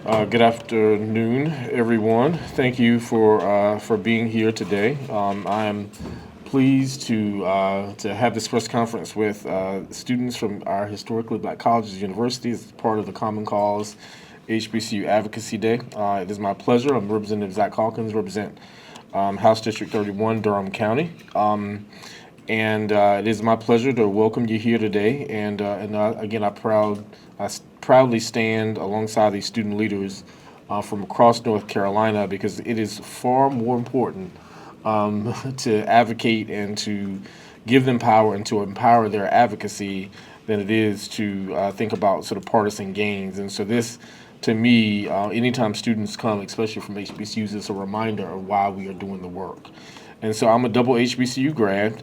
Good afternoon, everyone. Thank you for being here today. I am pleased to have this press conference with students from our historically black colleges and universities as part of the Common Cause HBCU Advocacy Day. It is my pleasure. I'm Representative Zach Hawkins, represent House District 31, Durham County. And it is my pleasure to welcome you here today. Again, proudly stand alongside these student leaders from across North Carolina because it is far more important to advocate and to give them power and to empower their advocacy than it is to think about sort of partisan gains. And so this, to me, anytime students come, especially from HBCUs, is a reminder of why we are doing the work. And so I'm a double HBCU grad,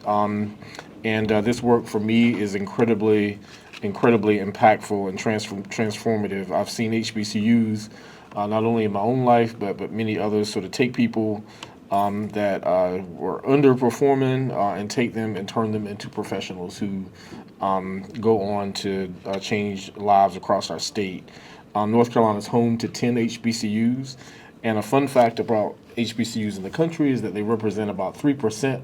and this work for me is incredibly impactful and transformative. I've seen HBCUs not only in my own life, but many others sort of take people that were underperforming and take them and turn them into professionals who go on to change lives across our state. North Carolina is home to 10 HBCUs, and a fun fact about HBCUs in the country is that they represent about 3%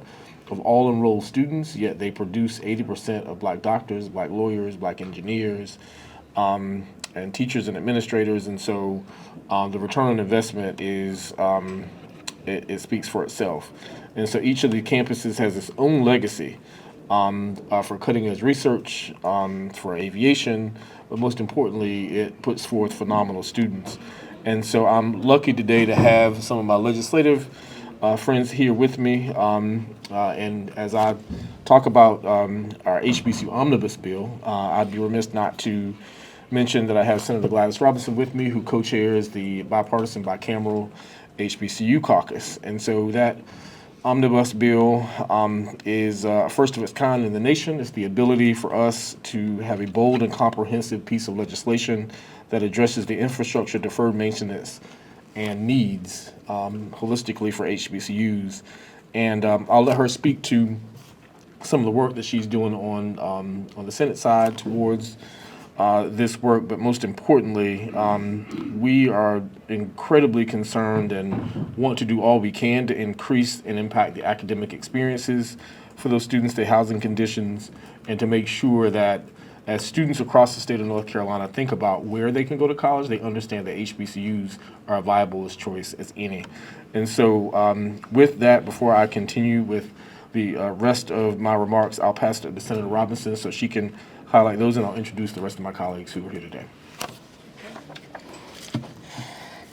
of all enrolled students, yet they produce 80% of black doctors, black lawyers, black engineers, and teachers and administrators. And so the return on investment it speaks for itself. And so each of the campuses has its own legacy for cutting edge research, for aviation, but most importantly, it puts forth phenomenal students. And so I'm lucky today to have some of my legislative friends here with me. And as I talk about our HBCU Omnibus Bill, I'd be remiss not to mention that I have Senator Gladys Robinson with me, who co-chairs the bipartisan bicameral HBCU caucus. And so that Omnibus Bill is first of its kind in the nation. It's the ability for us to have a bold and comprehensive piece of legislation that addresses the infrastructure, deferred maintenance, and needs holistically for HBCUs. And I'll let her speak to some of the work that she's doing on the Senate side towards this work, but most importantly, we are incredibly concerned and want to do all we can to increase and impact the academic experiences for those students, their housing conditions, and to make sure that as students across the state of North Carolina think about where they can go to college, they understand that HBCUs are a viable choice as any. And so with that, before I continue with the rest of my remarks, I'll pass it to Senator Robinson so she can highlight those, and I'll introduce the rest of my colleagues who are here today.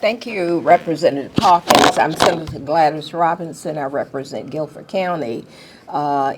Thank you, Representative Hawkins. I'm Senator Gladys Robinson. I represent Guilford County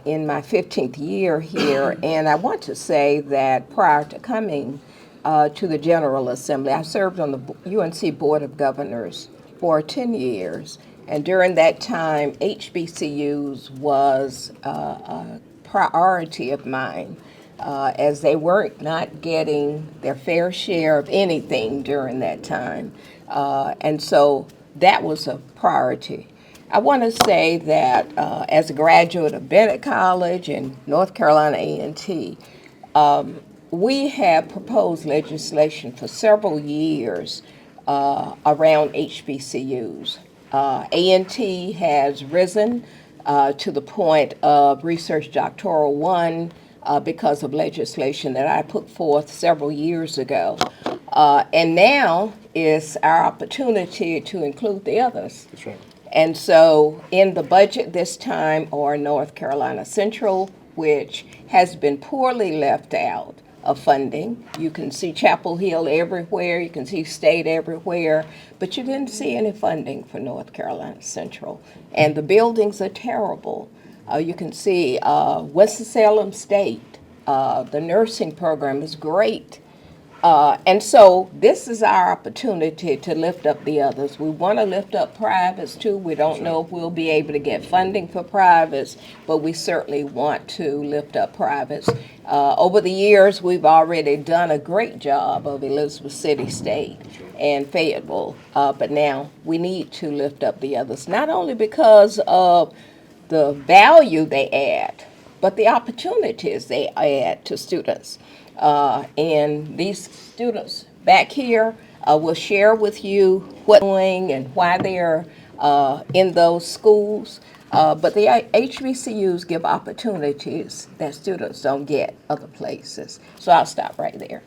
in my 15th year here, and I want to say that prior to coming to the General Assembly, I served on the UNC Board of Governors for 10 years, and during that time, HBCUs was a priority of mine. As they were not getting their fair share of anything during that time. And so that was a priority. I want to say that as a graduate of Bennett College and North Carolina A&T, we have proposed legislation for several years around HBCUs. A&T has risen to the point of Research Doctoral 1, because of legislation that I put forth several years ago. And now is our opportunity to include the others. That's right. And so in the budget this time are North Carolina Central, which has been poorly left out of funding. You can see Chapel Hill everywhere, you can see State everywhere, but you didn't see any funding for North Carolina Central. And the buildings are terrible. You can see Winston-Salem State. The nursing program is great. And so this is our opportunity to lift up the others. We want to lift up privates too. We don't know if we'll be able to get funding for privates, but we certainly want to lift up privates. Over the years, we've already done a great job of Elizabeth City State and Fayetteville, but now we need to lift up the others, not only because of the value they add, but the opportunities they add to students. And these students back here, will share with you what they're doing and why they're in those schools. But the HBCUs give opportunities that students don't get other places. So I'll stop right there.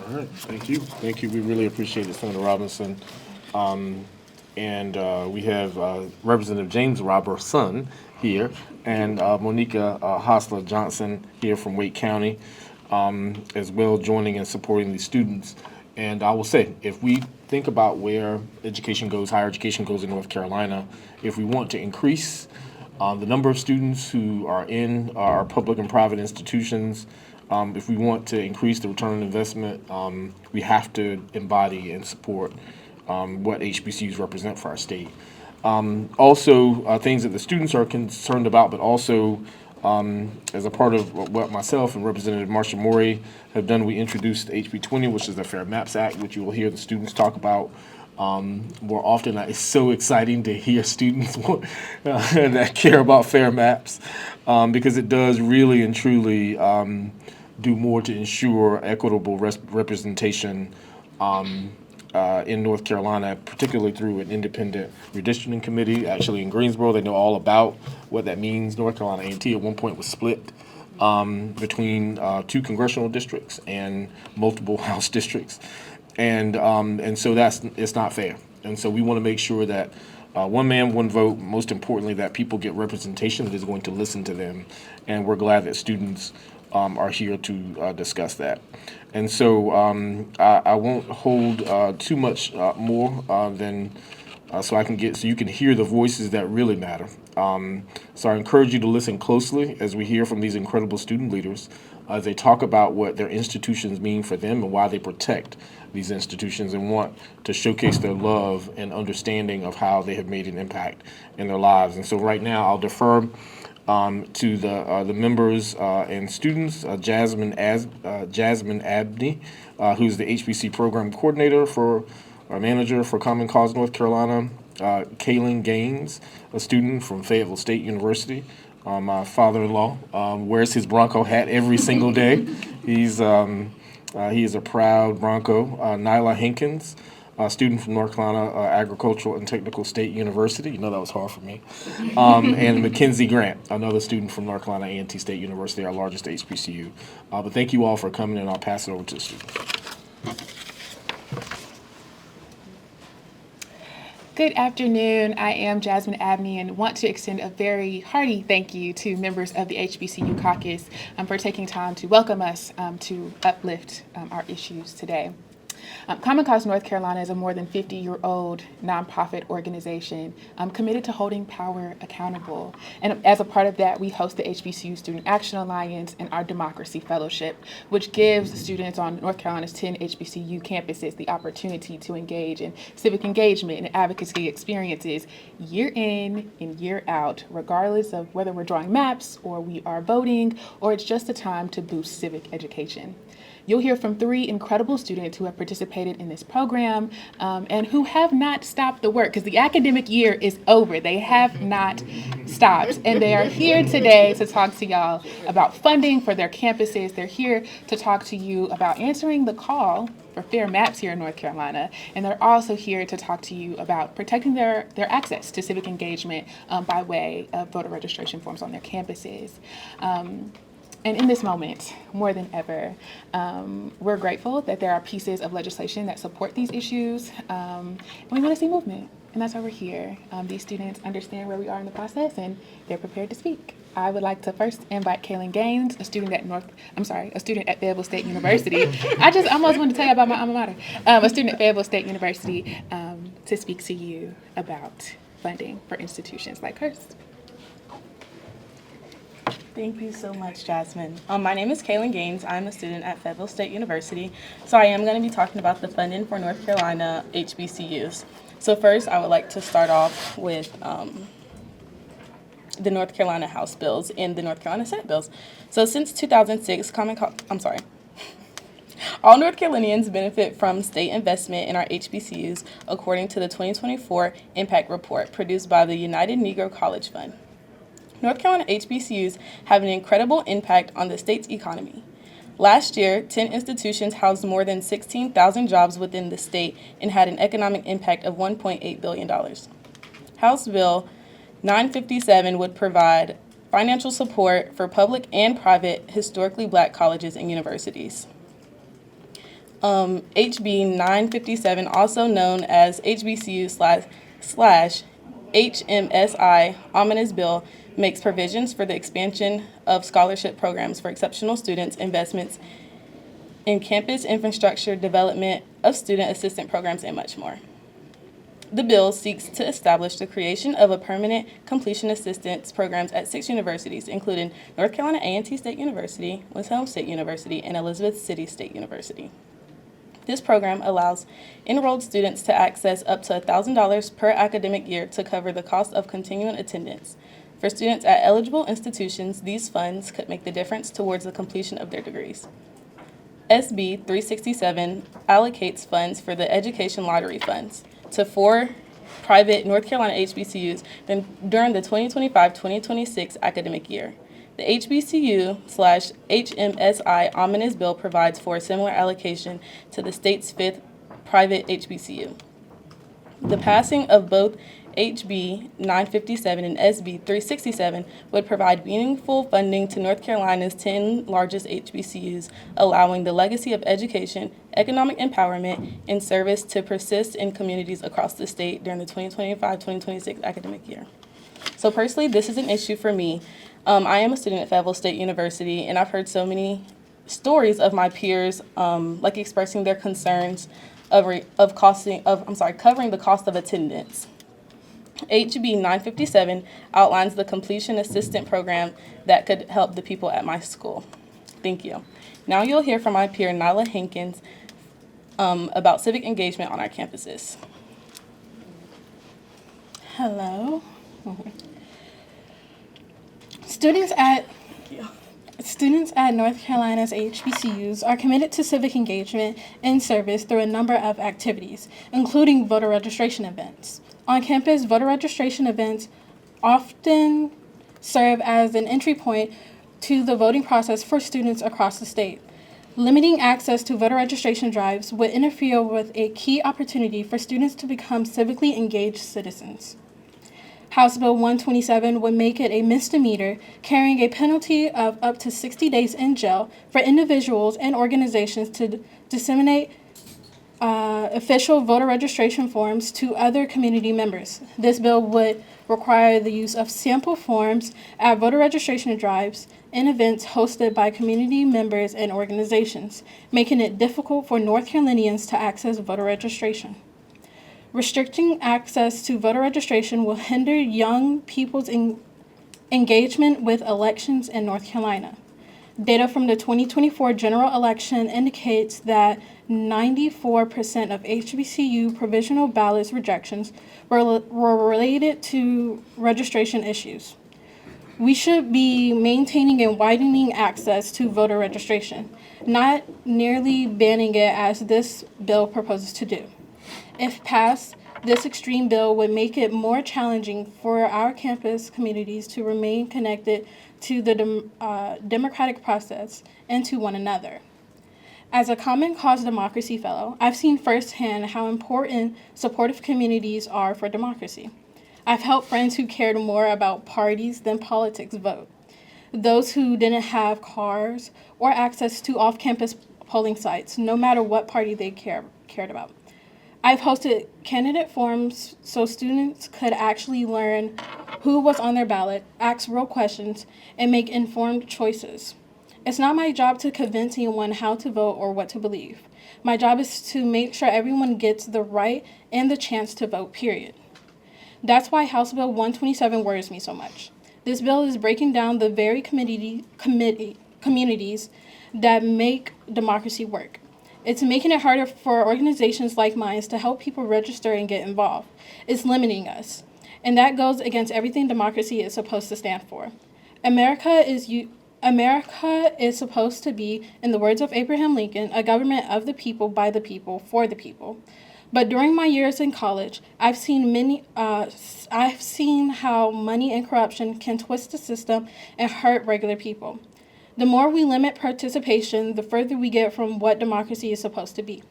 All right, thank you. Thank you. We really appreciate it, Senator Robinson. And we have Representative James Robertson here and Monica Hostler Johnson here from Wake County as well, joining and supporting these students. And I will say, if we think about where education goes, higher education goes in North Carolina, if we want to increase the number of students who are in our public and private institutions, if we want to increase the return on investment, we have to embody and support what HBCUs represent for our state. Also, things that the students are concerned about, but also as a part of what myself and Representative Marsha Morey have done, we introduced HB 20, which is the Fair Maps Act, which you will hear the students talk about more often. It's so exciting to hear students that care about fair maps because it does really and truly do more to ensure equitable representation in North Carolina, particularly through an independent redistricting committee. Actually, in Greensboro, they know all about what that means. North Carolina A&T at one point was split between 2 congressional districts and multiple House districts, and so it's not fair. And so we want to make sure that one man, one vote. Most importantly, that people get representation that is going to listen to them, and we're glad that students are here to discuss that. And so I won't hold too much more than so you can hear the voices that really matter. So I encourage you to listen closely as we hear from these incredible student leaders as they talk about what their institutions mean for them and why they protect these institutions and want to showcase their love and understanding of how they have made an impact in their lives. And so right now I'll defer to the members and students, Jasmine Abney, who's the HBC program coordinator for our manager for Common Cause North Carolina, Kaylin Gaines, a student from Fayetteville State University. My father-in-law wears his Bronco hat every single day. He is a proud Bronco. Nyla Hankins, a student from North Carolina Agricultural and Technical State University. You know that was hard for me. And Mackenzie Grant, another student from North Carolina A&T State University, our largest HBCU. But thank you all for coming, and I'll pass it over to the students. Good afternoon. I am Jasmine Abney and want to extend a very hearty thank you to members of the HBCU caucus for taking time to welcome us to uplift our issues today. Common Cause North Carolina is a more than 50-year-old nonprofit organization committed to holding power accountable. And as a part of that, we host the HBCU Student Action Alliance and our Democracy Fellowship, which gives students on North Carolina's 10 HBCU campuses the opportunity to engage in civic engagement and advocacy experiences year in and year out, regardless of whether we're drawing maps or we are voting or it's just a time to boost civic education. You'll hear from 3 incredible students who have participated in this program and who have not stopped the work because the academic year is over. They have not stopped. And they are here today to talk to y'all about funding for their campuses. They're here to talk to you about answering the call for fair maps here in North Carolina. And they're also here to talk to you about protecting their access to civic engagement by way of voter registration forms on their campuses. And in this moment, more than ever, we're grateful that there are pieces of legislation that support these issues, and we want to see movement, and that's why we're here. These students understand where we are in the process, and they're prepared to speak. I would like to first invite Kaylin Gaines, a student at Fayetteville State University. I just almost wanted to tell you about my alma mater. A student at Fayetteville State University to speak to you about funding for institutions like hers. Thank you so much, Jasmine. My name is Kaylin Gaines. I'm a student at Fayetteville State University. So I am going to be talking about the funding for North Carolina HBCUs. So first, I would like to start off with the North Carolina House bills and the North Carolina Senate bills. So since 2006, all North Carolinians benefit from state investment in our HBCUs, according to the 2024 Impact Report produced by the United Negro College Fund. North Carolina HBCUs have an incredible impact on the state's economy. Last year, 10 institutions housed more than 16,000 jobs within the state and had an economic impact of $1.8 billion. House Bill 957 would provide financial support for public and private historically black colleges and universities. HB 957, also known as HBCU slash HMSI Omnibus Bill, makes provisions for the expansion of scholarship programs for exceptional students, investments in campus infrastructure, development of student assistant programs, and much more. The bill seeks to establish the creation of a permanent completion assistance programs at 6 universities, including North Carolina A&T State University, Wisconsin State University, and Elizabeth City State University. This program allows enrolled students to access up to $1,000 per academic year to cover the cost of continuing attendance. For students at eligible institutions, these funds could make the difference towards the completion of their degrees. SB 367 allocates funds for the education lottery funds to 4 private North Carolina HBCUs during the 2025-2026 academic year. The HBCU/HMSI Omnibus Bill provides for a similar allocation to the state's 5th private HBCU. The passing of both HB 957 and SB 367 would provide meaningful funding to North Carolina's 10 largest HBCUs, allowing the legacy of education, economic empowerment, and service to persist in communities across the state during the 2025-2026 academic year. So personally, this is an issue for me. I am a student at Fayetteville State University, and I've heard so many stories of my peers expressing their concerns of covering the cost of attendance. HB 957 outlines the completion assistant program that could help the people at my school. Thank you. Now you'll hear from my peer, Nyla Hankins, about civic engagement on our campuses. Hello. Students at North Carolina's HBCUs are committed to civic engagement and service through a number of activities, including voter registration events. On campus, voter registration events often serve as an entry point to the voting process for students across the state. Limiting access to voter registration drives would interfere with a key opportunity for students to become civically engaged citizens. House Bill 127 would make it a misdemeanor, carrying a penalty of up to 60 days in jail for individuals and organizations to disseminate official voter registration forms to other community members. This bill would require the use of sample forms at voter registration drives and events hosted by community members and organizations, making it difficult for North Carolinians to access voter registration. Restricting access to voter registration will hinder young people's engagement with elections in North Carolina. Data from the 2024 general election indicates that 94% of HBCU provisional ballots rejections were related to registration issues. We should be maintaining and widening access to voter registration, not merely banning it as this bill proposes to do. If passed, this extreme bill would make it more challenging for our campus communities to remain connected to the democratic process and to one another. As a Common Cause Democracy Fellow, I've seen firsthand how important supportive communities are for democracy. I've helped friends who cared more about parties than politics vote, those who didn't have cars or access to off-campus polling sites, no matter what party they cared about. I've hosted candidate forums so students could actually learn who was on their ballot, ask real questions, and make informed choices. It's not my job to convince anyone how to vote or what to believe. My job is to make sure everyone gets the right and the chance to vote, period. That's why House Bill 127 worries me so much. This bill is breaking down the very communities that make democracy work. It's making it harder for organizations like mine to help people register and get involved. It's limiting us. And that goes against everything democracy is supposed to stand for. America is supposed to be, in the words of Abraham Lincoln, a government of the people, by the people, for the people. But during my years in college, I've seen how money and corruption can twist the system and hurt regular people. The more we limit participation, the further we get from what democracy is supposed to be.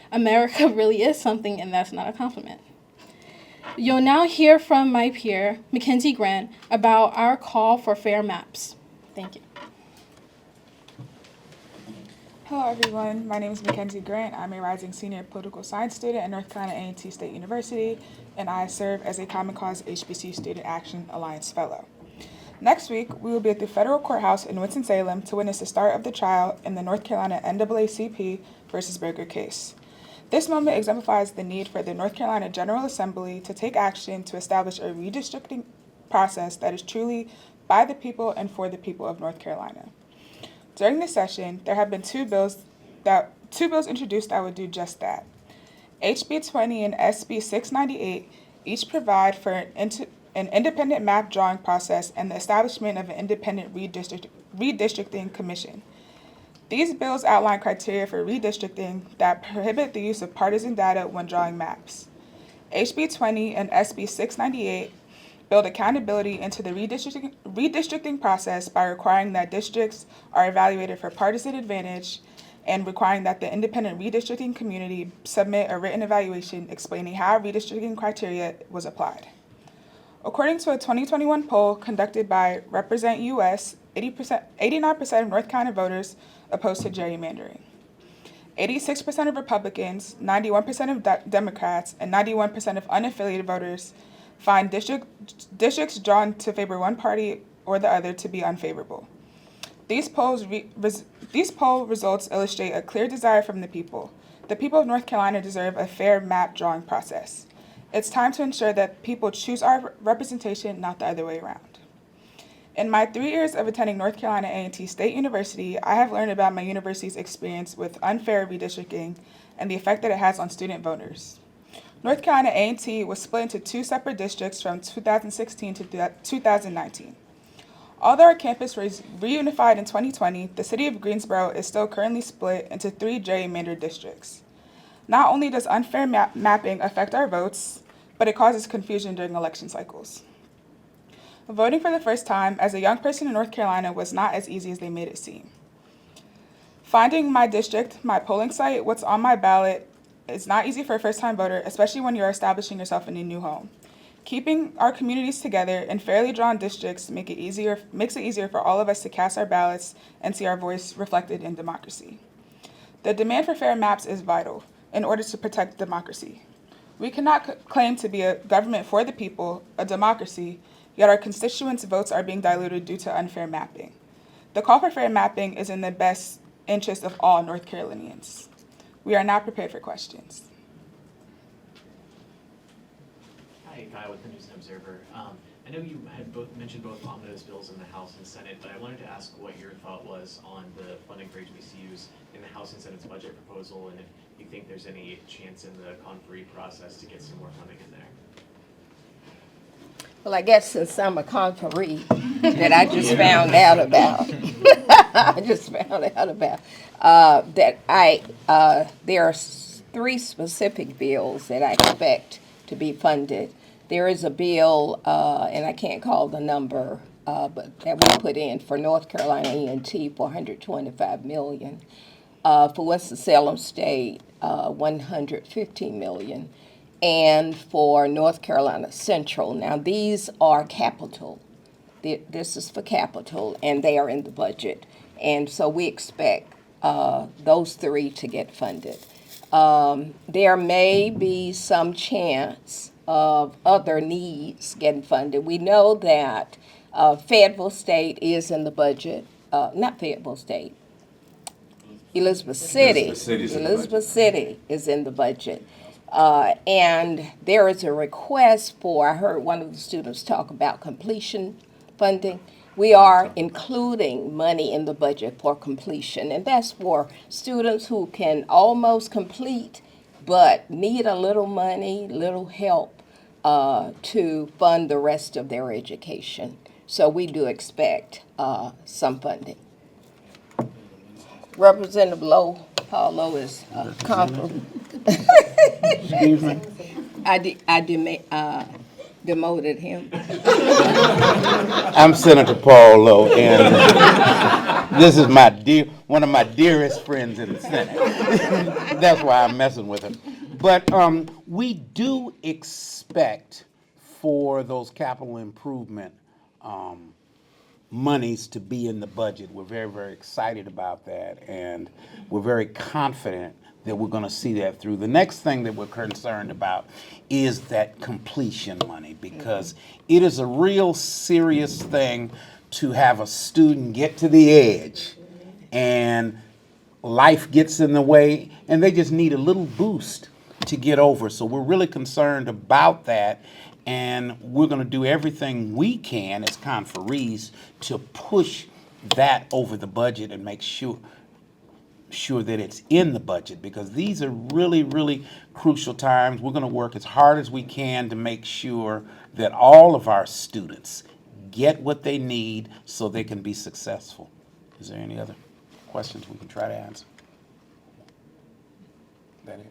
America really is something, and that's not a compliment. You'll now hear from my peer, Mackenzie Grant, about our call for fair maps. Thank you. Hello everyone, my name is Mackenzie Grant. I'm a rising senior political science student at North Carolina A&T State University, and I serve as a Common Cause HBCU Student Action Alliance Fellow. Next week, we will be at the federal courthouse in Winston-Salem to witness the start of the trial in the North Carolina NAACP versus Berger case. This moment exemplifies the need for the North Carolina General Assembly to take action to establish a redistricting process that is truly by the people and for the people of North Carolina. During this session, there have been two bills introduced that would do just that. HB 20 and SB 698 each provide for an independent map drawing process and the establishment of an independent redistricting commission. These bills outline criteria for redistricting that prohibit the use of partisan data when drawing maps. HB 20 and SB 698 build accountability into the redistricting process by requiring that districts are evaluated for partisan advantage and requiring that the independent redistricting community submit a written evaluation explaining how redistricting criteria was applied. According to a 2021 poll conducted by Represent US, 89% of North Carolina voters opposed to gerrymandering. 86% of Republicans, 91% of Democrats, and 91% of unaffiliated voters find districts drawn to favor one party or the other to be unfavorable. These poll results illustrate a clear desire from the people. The people of North Carolina deserve a fair map drawing process. It's time to ensure that people choose our representation, not the other way around. In my 3 years of attending North Carolina A&T State University, I have learned about my university's experience with unfair redistricting and the effect that it has on student voters. North Carolina A&T was split into two separate districts from 2016 to 2019. Although our campus was reunified in 2020, the city of Greensboro is still currently split into 3 gerrymandered districts. Not only does unfair mapping affect our votes, but it causes confusion during election cycles. Voting for the first time as a young person in North Carolina was not as easy as they made it seem. Finding my district, my polling site, what's on my ballot, is not easy for a first-time voter, especially when you're establishing yourself in a new home. Keeping our communities together in fairly drawn districts makes it easier for all of us to cast our ballots and see our voice reflected in democracy. The demand for fair maps is vital in order to protect democracy. We cannot claim to be a government for the people, a democracy, yet our constituents' votes are being diluted due to unfair mapping. The call for fair mapping is in the best interest of all North Carolinians. We are now prepared for questions. Hi, Kyle with the News and Observer. I know you had mentioned both omnibus bills in the House and Senate, but I wanted to ask what your thought was on the funding for HBCUs in the House and Senate's budget proposal, and if you think there's any chance in the conferee process to get some more funding in there. Well, I guess since I'm a conferee that I just found out about, there are 3 specific bills that I expect to be funded. There is a bill, and I can't call the number, but that we put in for North Carolina A&T for $125 million. For Winston-Salem State, $115 million. And for North Carolina Central. Now, these are capital. This is for capital, and they are in the budget. And so we expect those 3 to get funded. There may be some chance of other needs getting funded. We know that Fayetteville State is in the budget. Not Fayetteville State. Elizabeth City is in the budget. And there is a request for, I heard one of the students talk about completion funding. We are including money in the budget for completion, and that's for students who can almost complete but need a little money, little help to fund the rest of their education. So we do expect some funding. Representative Lowe, Paul Lowe is Excuse me. demoted him. I'm Senator Paul Lowe, and this is one of my dearest friends in the Senate. That's why I'm messing with him. But we do expect for those capital improvement monies to be in the budget. We're very, very excited about that, and we're very confident that we're going to see that through. The next thing that we're concerned about is that completion money, because it is a real serious thing to have a student get to the edge and life gets in the way and they just need a little boost to get over. So we're really concerned about that, and we're going to do everything we can as conferees to push that over the budget and make sure that it's in the budget, because these are really, really crucial times. We're going to work as hard as we can to make sure that all of our students get what they need so they can be successful. Is there any other questions we can try to answer? That it?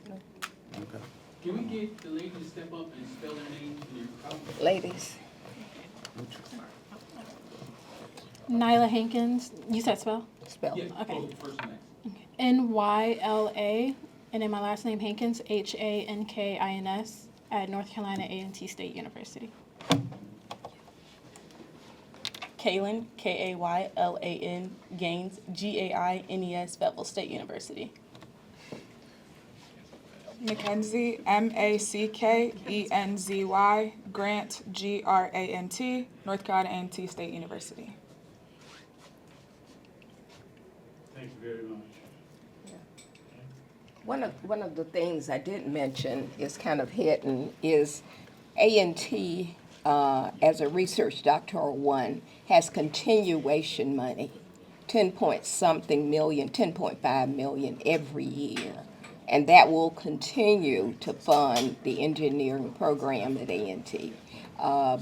Okay. Can we get the lady to step up and spell her name in your comment? Ladies. Nyla Hankins, you said spell? Spell. Yeah, Okay. both, first and last. Nyla, and then my last name Hankins, Hankins, at North Carolina A&T State University. Kaylin, Kaylan, Gaines, Gaines, Bethel State University. Mackenzie, Mackenzy, Grant, Grant, North Carolina A&T State University. Thank you very much. One of the things I didn't mention is kind of hidden is A&T as a research doctoral one has continuation money, 10.something million, 10.5 million every year. And that will continue to fund the engineering program at A&T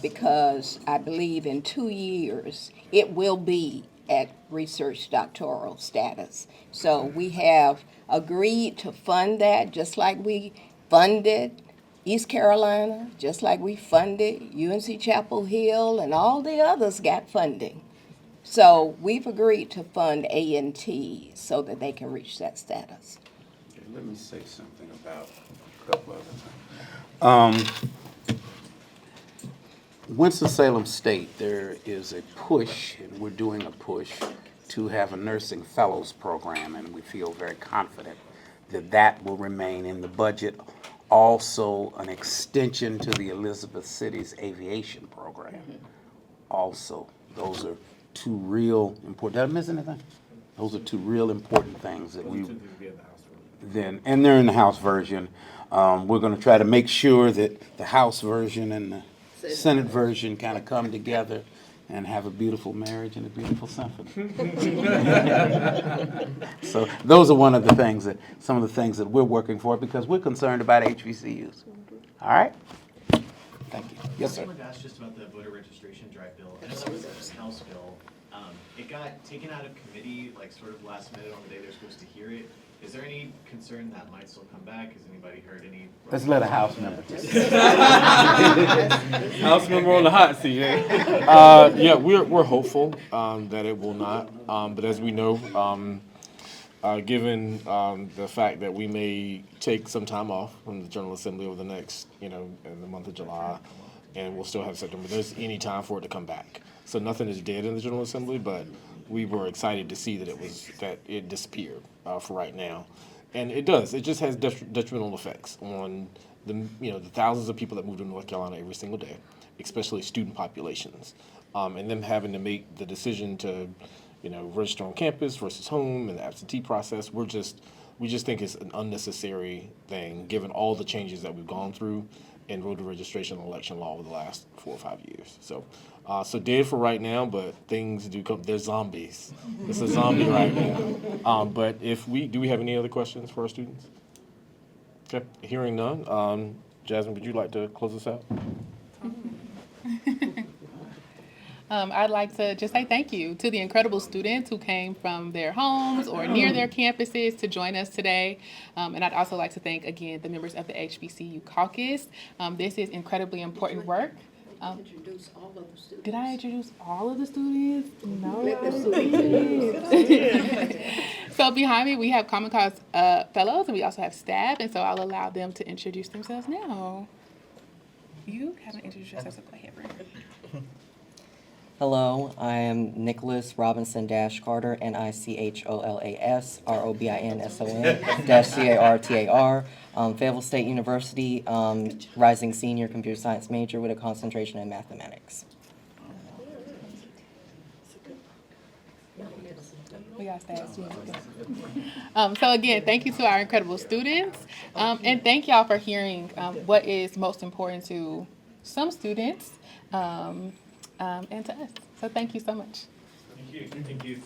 because I believe in 2 years it will be at research doctoral status. So we have agreed to fund that just like we funded East Carolina, just like we funded UNC Chapel Hill, and all the others got funding. So we've agreed to fund A&T so that they can reach that status. Okay, let me say something about a couple other things. Winston-Salem State, there is a push, and we're doing a push to have a nursing fellows program, and we feel very confident that that will remain in the budget. Also, an extension to the Elizabeth City's aviation program. Also, those are two real important. Did I miss anything? Those are two real important things that we and they're in the House version. We're going to try to make sure that the House version and the Senate version kind of come together and have a beautiful marriage and a beautiful symphony. So those are some of the things that we're working for, because we're concerned about HBCUs. All right? Thank you. Yes, sir. I wanted to ask just about the voter registration drive bill. I know that was a House bill. It got taken out of committee, like sort of last minute on the day they're supposed to hear it. Is there any concern that might still come back? Has anybody heard any? Let's let a House member. House member on the hot seat. Yeah, we're hopeful that it will not. But as we know, given the fact that we may take some time off from the General Assembly over the next, in the month of July, and we'll still have September, there's any time for it to come back. So nothing is dead in the General Assembly, but we were excited to see that it disappeared for right now. And it does. It just has detrimental effects on the thousands of people that move to North Carolina every single day, especially student populations, and them having to make the decision to, register on campus versus home and the absentee process. We just think it's an unnecessary thing given all the changes that we've gone through in voter registration and election law over the last 4 or 5 years. So dead for right now, but things do come. They're zombies. It's a zombie right now. But do we have any other questions for our students? Okay, hearing none. Jasmine, would you like to close us out? I'd like to just say thank you to the incredible students who came from their homes or near their campuses to join us today. And I'd also like to thank again the members of the HBCU caucus. This is incredibly important work Introduce all of the students. Did I introduce all of the students? No. So behind me, we have Common Cause fellows, and we also have staff, and so I'll allow them to introduce themselves now. You haven't introduced yourself, so go ahead, Brent. Hello, I am Nicholas Robinson Carter, NICHOLAS Fayetteville State University, rising senior computer science major with a concentration in mathematics. We got staff. So again, thank you to our incredible students, and thank y'all for hearing what is most important to some students and to us. So thank you so much. Thank you. Thank you.